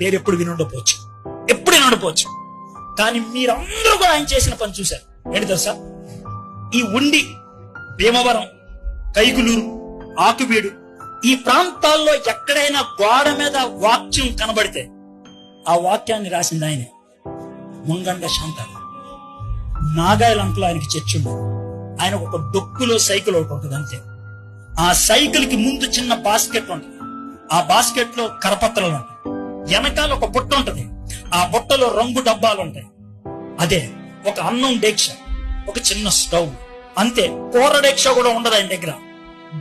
పేరు ఎప్పుడు వినుండపోవచ్చు, ఎప్పుడు వినుండపోవచ్చు. కానీ మీరందరూ కూడా ఆయన చేసిన పని చూశారు. ఏంటి తెలుసా? ఈ ఉండి, భీమవరం, కైగులూరు, ఆకువీడు ఈ ప్రాంతాల్లో ఎక్కడైనా గోడ మీద వాక్యం కనబడితే ఆ వాక్యాన్ని రాసింది ఆయనే. ముంగండ శాంత నాగాయల అంకులు ఆయనకి చర్చ ఉండదు. ఆయన ఒక డొక్కులో సైకిల్ ఒకటి ఉంటుంది అంతే. ఆ సైకిల్ కి ముందు చిన్న బాస్కెట్ ఉంటుంది. ఆ బాస్కెట్ లో కరపత్రాలు ఉంటాయి. వెనకాల ఒక బుట్ట ఉంటది. ఆ బుట్టలో రంగు డబ్బాలు ఉంటాయి. అదే ఒక అన్నం డేక్ష, ఒక చిన్న స్టవ్ అంతే. కూర డేక్ష కూడా ఉండదు ఆయన దగ్గర.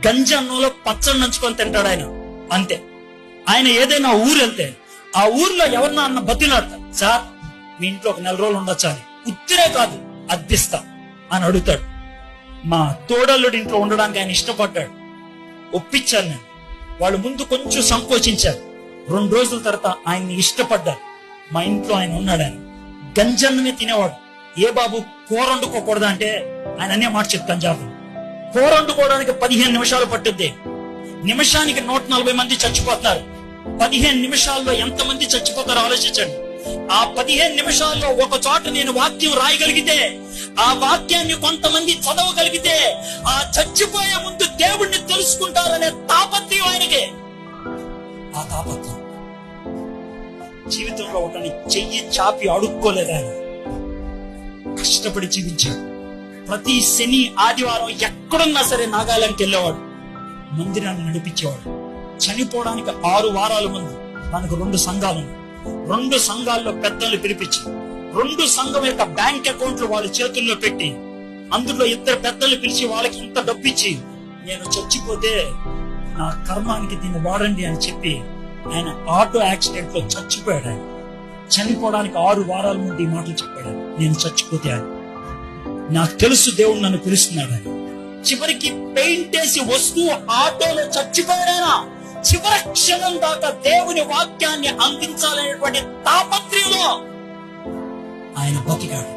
గంజి అన్నంలో పచ్చడి నంచుకొని తింటాడు ఆయన అంతే. ఆయన ఏదైనా ఊరు వెళ్తే ఆ ఊర్లో ఎవరన్నా అన్న బతిలాడతారు, సార్ మీ ఇంట్లో ఒక 4 రోజులు ఉండొచ్చా అని. ఉత్తిరే కాదు, అద్దిస్తా అని అడుగుతాడు. మా తోడల్లుడి ఇంట్లో ఉండడానికి ఆయన ఇష్టపడ్డాడు. ఒప్పించాను నేను. వాళ్ళు ముందు కొంచెం సంకోచించారు. 2 రోజుల తర్వాత ఆయన్ని ఇష్టపడ్డారు. మా ఇంట్లో ఆయన ఉన్నాడు. ఆయన గంజన్నమే తినేవాడు. ఏ బాబు కూర వండుకోకూడదా అంటే ఆయన అనే మాట చెప్తాను జాబు. కూర వండుకోవడానికి 15 నిమిషాలు పట్టుద్ది. నిమిషానికి 140 మంది చచ్చిపోతున్నారు. 15 నిమిషాల్లో ఎంతమంది చచ్చిపోతారో ఆలోచించండి. ఆ 15 నిమిషాల్లో ఒక చోట నేను వాక్యం రాయగలిగితే, ఆ వాక్యాన్ని కొంతమంది చదవగలిగితే, ఆ చచ్చిపోయే ముందు దేవుణ్ణి తెలుసుకుంటారనే తాపత్రయం ఆయనకి. ఆ తాపత్రయం జీవితంలో ఒకని చెయ్యి చాపి అడుక్కోలేదు. ఆయన కష్టపడి జీవించాడు. ప్రతి శని ఆదివారం ఎక్కడున్నా సరే నాగాలాండ్కి వెళ్ళేవాడు. మందిరాన్ని నడిపించేవాడు. చనిపోవడానికి 6 వారాల ముందు మనకు 2 సంఘాలు. 2 సంఘాల్లో పెద్దలు పిలిపించి 2 సంఘం యొక్క బ్యాంక్ అకౌంట్లు వాళ్ళ చేతుల్లో పెట్టి అందులో 2 పెద్దలు పిలిచి వాళ్ళకి ఇంత డబ్బిచ్చి, నేను చచ్చిపోతే నా కర్మానికి దీన్ని వాడండి అని చెప్పి ఆయన ఆటో యాక్సిడెంట్ లో చచ్చిపోయాడు. ఆయన చనిపోవడానికి 6 వారాల ముందు ఈ మాటలు చెప్పాడు. నేను చచ్చిపోతే ఆయన నాకు తెలుసు దేవుడు నన్ను పిలుస్తున్నాడు. ఆయన చివరికి పెయింట్ వేసి వస్తూ ఆటోలో చచ్చిపోయాడైనా చివరి క్షణం దాకా దేవుని వాక్యాన్ని అందించాలనేటువంటి తాపత్రయంలో ఆయన బతికాడు.